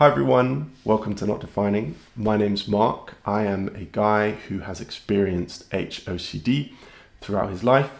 Hi everyone, welcome to Not Defining. My name's Mark. I am a guy who has experienced HOCD throughout his life,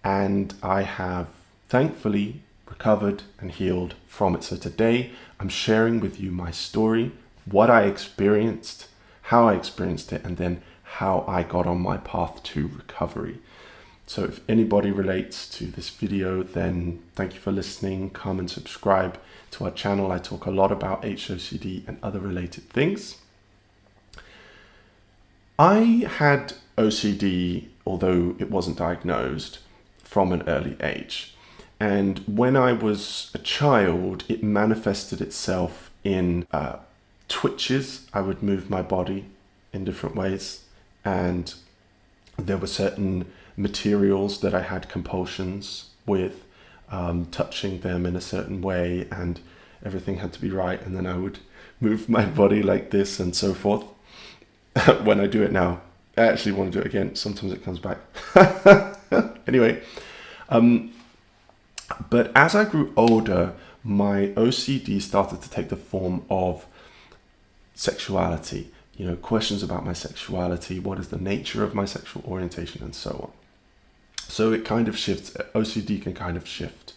and I have thankfully recovered and healed from it. So today I'm sharing with you my story, what I experienced, how I experienced it, and then how I got on my path to recovery. So if anybody relates to this video, then thank you for listening. Come and subscribe to our channel. I talk a lot about HOCD and other related things. I had OCD, although it wasn't diagnosed, from an early age. And when I was a child, it manifested itself in twitches. I would move my body in different ways, and there were certain materials that I had compulsions with, touching them in a certain way, and everything had to be right, and then I would move my body like this and so forth. When I do it now, I actually want to do it again. Sometimes it comes back. Anyway, but as I grew older, my OCD started to take the form of sexuality. Questions about my sexuality, what is the nature of my sexual orientation, and so on. So it kind of shifts. OCD can kind of shift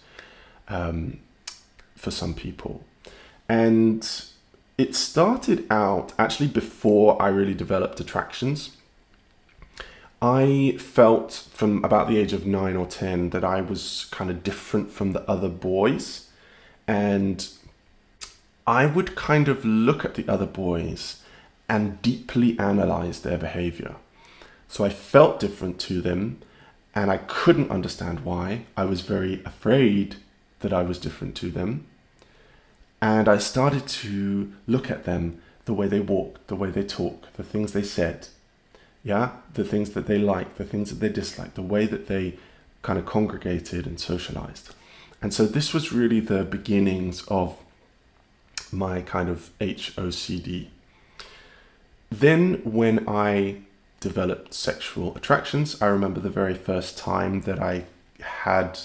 for some people. And it started out actually before I really developed attractions. I felt from about the age of 9 or 10 that I was kind of different from the other boys. And I would kind of look at the other boys and deeply analyze their behavior. So I felt different to them, and I couldn't understand why. I was very afraid that I was different to them. And I started to look at them, the way they walked, the way they talk, the things they said, the things that they liked, the things that they disliked, the way that they kind of congregated and socialized. And so this was really the beginnings of my kind of HOCD. Then when I developed sexual attractions, I remember the very first time that I had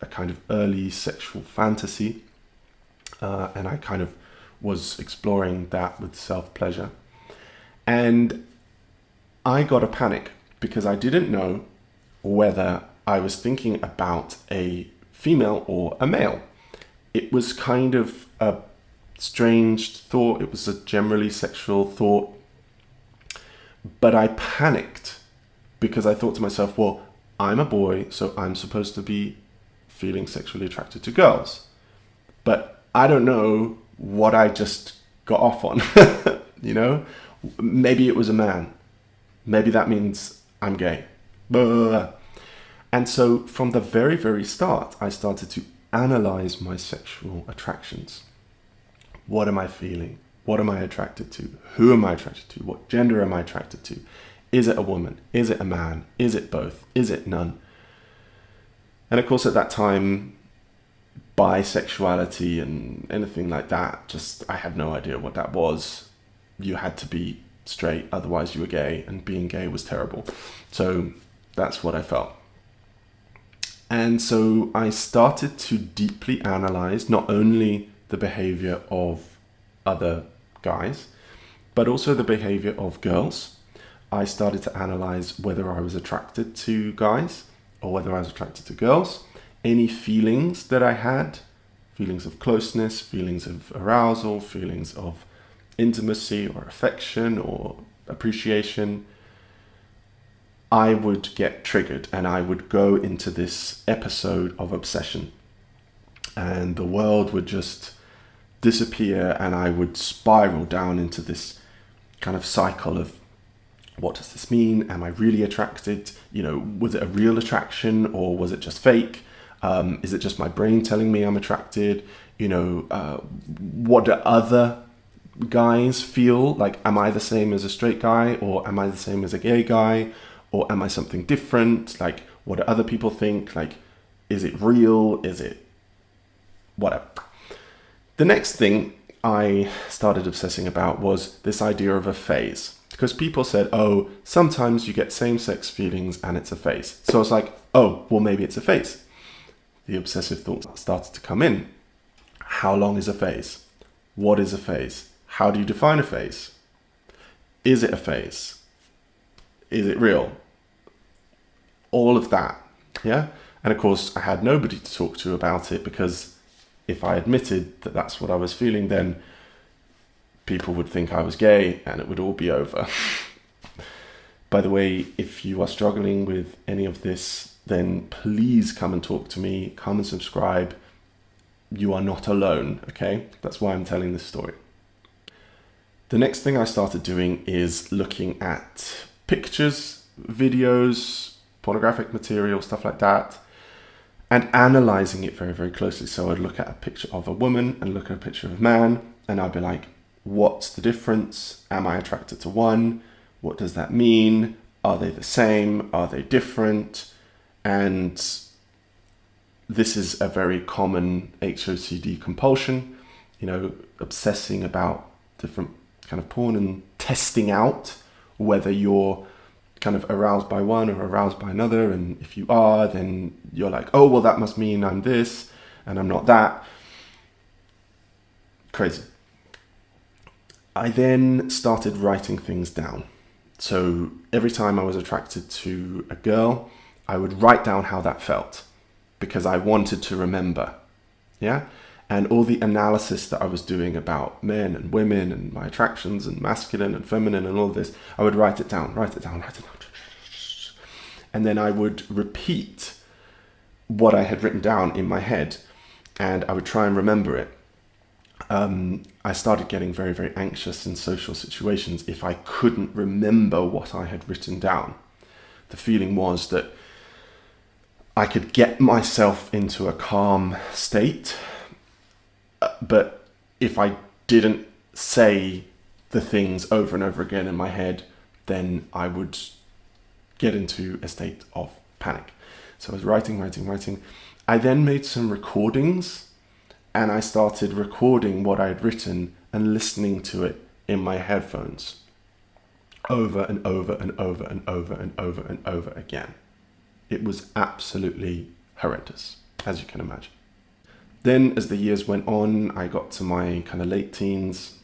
a kind of early sexual fantasy, and I kind of was exploring that with self-pleasure. And I got a panic because I didn't know whether I was thinking about a female or a male. It was kind of a strange thought. It was a generally sexual thought. But I panicked because I thought to myself, well, I'm a boy, so I'm supposed to be feeling sexually attracted to girls. But I don't know what I just got off on, Maybe it was a man. Maybe that means I'm gay. And so from the very, very start, I started to analyze my sexual attractions. What am I feeling? What am I attracted to? Who am I attracted to? What gender am I attracted to? Is it a woman? Is it a man? Is it both? Is it none? And of course, at that time, bisexuality and anything like that, I had no idea what that was. You had to be straight, otherwise you were gay, and being gay was terrible. So that's what I felt. And so I started to deeply analyze not only the behavior of other guys, but also the behavior of girls. I started to analyze whether I was attracted to guys or whether I was attracted to girls. Any feelings that I had, feelings of closeness, feelings of arousal, feelings of intimacy or affection or appreciation, I would get triggered and I would go into this episode of obsession, and the world would just disappear, and I would spiral down into this kind of cycle of, what does this mean? Am I really attracted? Was it a real attraction or was it just fake? Is it just my brain telling me I'm attracted? What do other guys feel? Like, am I the same as a straight guy, or am I the same as a gay guy, or am I something different? Like, what do other people think? Like, is it real? Is it whatever? The next thing I started obsessing about was this idea of a phase. Because people said, oh, sometimes you get same-sex feelings and it's a phase. So I was like, oh, well, maybe it's a phase. The obsessive thoughts started to come in. How long is a phase? What is a phase? How do you define a phase? Is it a phase? Is it real? All of that, yeah? And of course, I had nobody to talk to about it, because if I admitted that that's what I was feeling, then people would think I was gay and it would all be over. By the way, if you are struggling with any of this, then please come and talk to me, come and subscribe. You are not alone, okay? That's why I'm telling this story. The next thing I started doing is looking at pictures, videos, pornographic material, stuff like that, and analyzing it very, very closely. So I'd look at a picture of a woman and look at a picture of a man, and I'd be like, what's the difference? Am I attracted to one? What does that mean? Are they the same? Are they different? And this is a very common HOCD compulsion, obsessing about different kind of porn and testing out whether you're kind of aroused by one or aroused by another. And if you are, then you're like, oh, well, that must mean I'm this and I'm not that. Crazy. I then started writing things down. So every time I was attracted to a girl, I would write down how that felt, because I wanted to remember. Yeah. And all the analysis that I was doing about men and women and my attractions and masculine and feminine and all this, I would write it down. And then I would repeat what I had written down in my head, and I would try and remember it. I started getting very, very anxious in social situations if I couldn't remember what I had written down. The feeling was that I could get myself into a calm state, but if I didn't say the things over and over again in my head, then I would get into a state of panic. So I was writing. I then made some recordings, and I started recording what I had written and listening to it in my headphones over and over and over and over and over and over again. It was absolutely horrendous, as you can imagine. Then as the years went on, I got to my kind of late teens.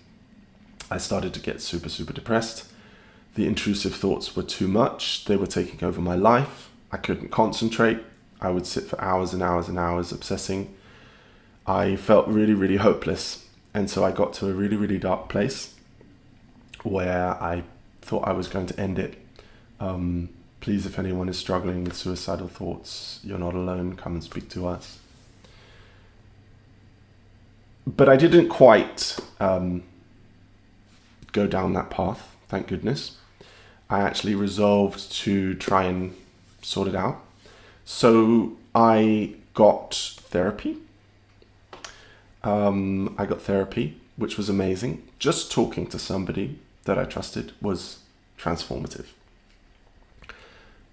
I started to get super, super depressed. The intrusive thoughts were too much. They were taking over my life. I couldn't concentrate. I would sit for hours and hours and hours obsessing. I felt really, really hopeless. And so I got to a really, really dark place where I thought I was going to end it. Please, if anyone is struggling with suicidal thoughts, you're not alone. Come and speak to us. But I didn't quite go down that path, thank goodness. I actually resolved to try and sort it out. So I got therapy. Which was amazing. Just talking to somebody that I trusted was transformative.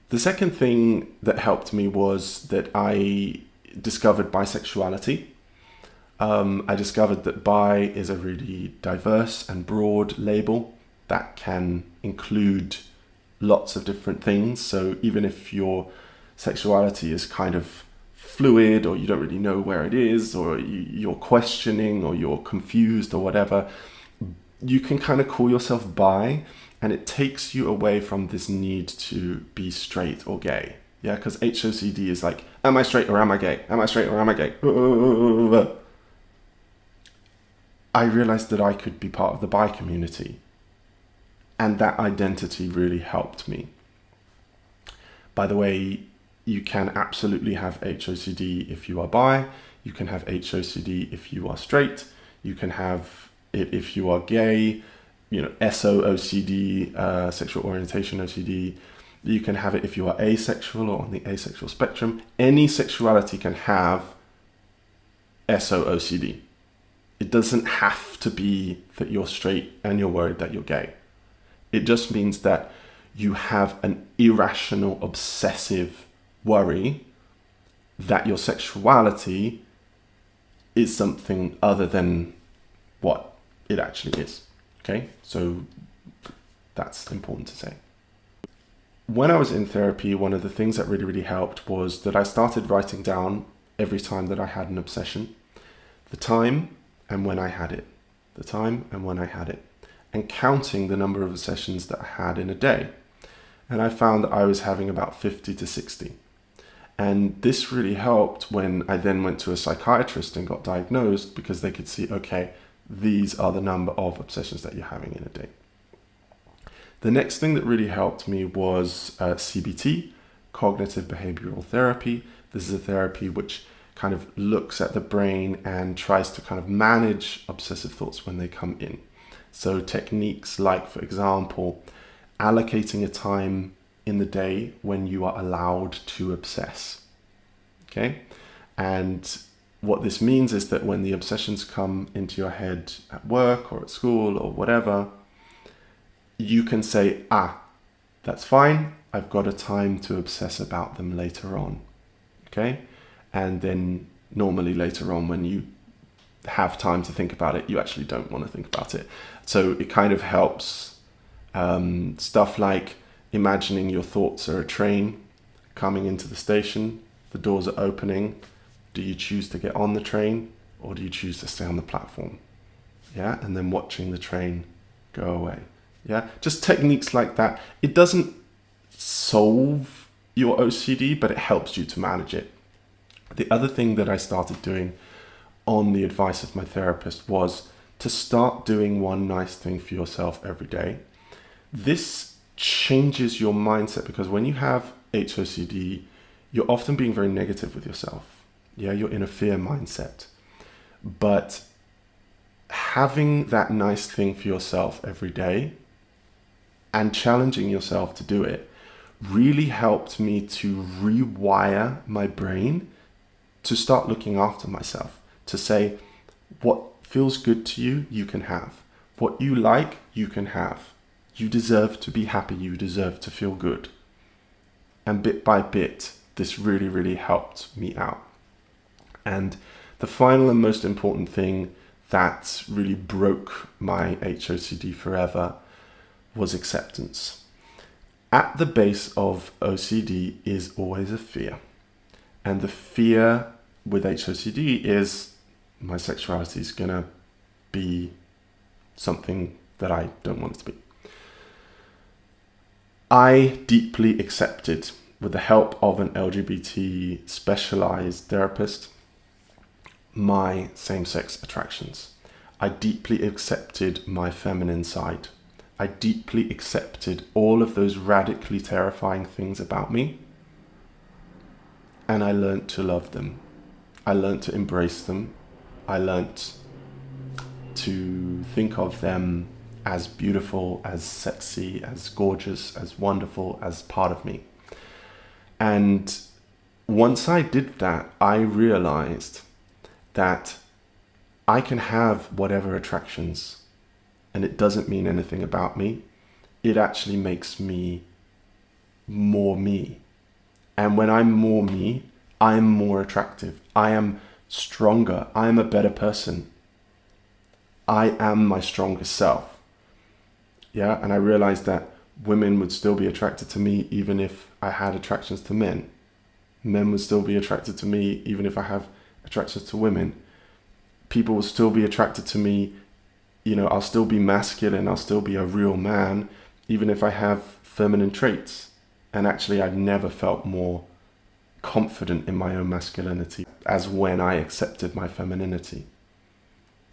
The second thing that helped me was that I discovered bisexuality. I discovered that bi is a really diverse and broad label that can include lots of different things. So even if your sexuality is kind of fluid, or you don't really know where it is, or you're questioning, or you're confused, or whatever, you can kind of call yourself bi, and it takes you away from this need to be straight or gay. Yeah, because HOCD is like, am I straight or am I gay? Am I straight or am I gay? I realized that I could be part of the bi community, and that identity really helped me. By the way, you can absolutely have HOCD if you are bi. You can have HOCD if you are straight. You can have it if you are gay, SOCD, sexual orientation OCD. You can have it if you are asexual or on the asexual spectrum. Any sexuality can have SOCD. It doesn't have to be that you're straight and you're worried that you're gay. It just means that you have an irrational, obsessive worry that your sexuality is something other than what it actually is. Okay, so that's important to say. When I was in therapy, one of the things that really, really helped was that I started writing down every time that I had an obsession, the time and when I had it. the time and when I had it, and counting the number of obsessions that I had in a day. And I found that I was having about 50 to 60. And this really helped when I then went to a psychiatrist and got diagnosed, because they could see, okay, these are the number of obsessions that you're having in a day. The next thing that really helped me was CBT, cognitive behavioral therapy. This is a therapy which kind of looks at the brain and tries to kind of manage obsessive thoughts when they come in. So techniques like, for example, allocating a time in the day when you are allowed to obsess. Okay? And what this means is that when the obsessions come into your head at work or at school or whatever, you can say, that's fine, I've got a time to obsess about them later on. Okay? And then normally later on, when you have time to think about it, you actually don't want to think about it. So it kind of helps. Stuff like imagining your thoughts are a train coming into the station, the doors are opening. Do you choose to get on the train or do you choose to stay on the platform? Yeah, and then watching the train go away. Yeah, just techniques like that. It doesn't solve your OCD, but it helps you to manage it. The other thing that I started doing on the advice of my therapist was to start doing one nice thing for yourself every day. This changes your mindset, because when you have HOCD, you're often being very negative with yourself. Yeah, you're in a fear mindset. But having that nice thing for yourself every day and challenging yourself to do it really helped me to rewire my brain to start looking after myself, to say, what feels good to you, you can have. What you like, you can have. You deserve to be happy. You deserve to feel good. And bit by bit, this really, really helped me out. And the final and most important thing that really broke my HOCD forever was acceptance. At the base of OCD is always a fear. And the fear with HOCD is my sexuality is going to be something that I don't want it to be. I deeply accepted, with the help of an LGBT specialized therapist, my same-sex attractions. I deeply accepted my feminine side. I deeply accepted all of those radically terrifying things about me. And I learned to love them. I learned to embrace them. I learned to think of them as beautiful, as sexy, as gorgeous, as wonderful, as part of me. And once I did that, I realized that I can have whatever attractions, and it doesn't mean anything about me. It actually makes me more me. And when I'm more me, I'm more attractive. I am stronger. I am a better person. I am my strongest self. Yeah, and I realized that women would still be attracted to me even if I had attractions to men. Men would still be attracted to me even if I have attractions to women. People will still be attracted to me. You know, I'll still be masculine. I'll still be a real man, even if I have feminine traits. And actually, I've never felt more confident in my own masculinity as when I accepted my femininity.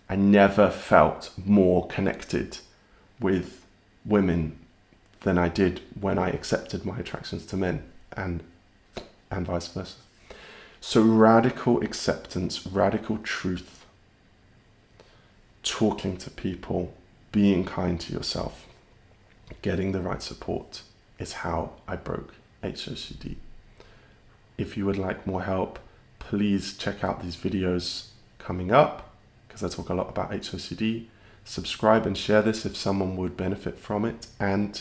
I never felt more connected with women than I did when I accepted my attractions to men, and vice versa. So radical acceptance, radical truth, talking to people, being kind to yourself, getting the right support is how I broke HOCD. If you would like more help, please check out these videos coming up, because I talk a lot about HOCD. Subscribe and share this if someone would benefit from it. And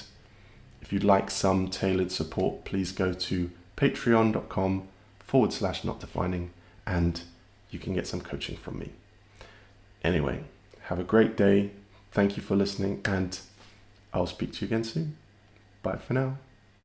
if you'd like some tailored support, please go to patreon.com/notdefining and you can get some coaching from me. Anyway, have a great day. Thank you for listening, and I'll speak to you again soon. Bye for now.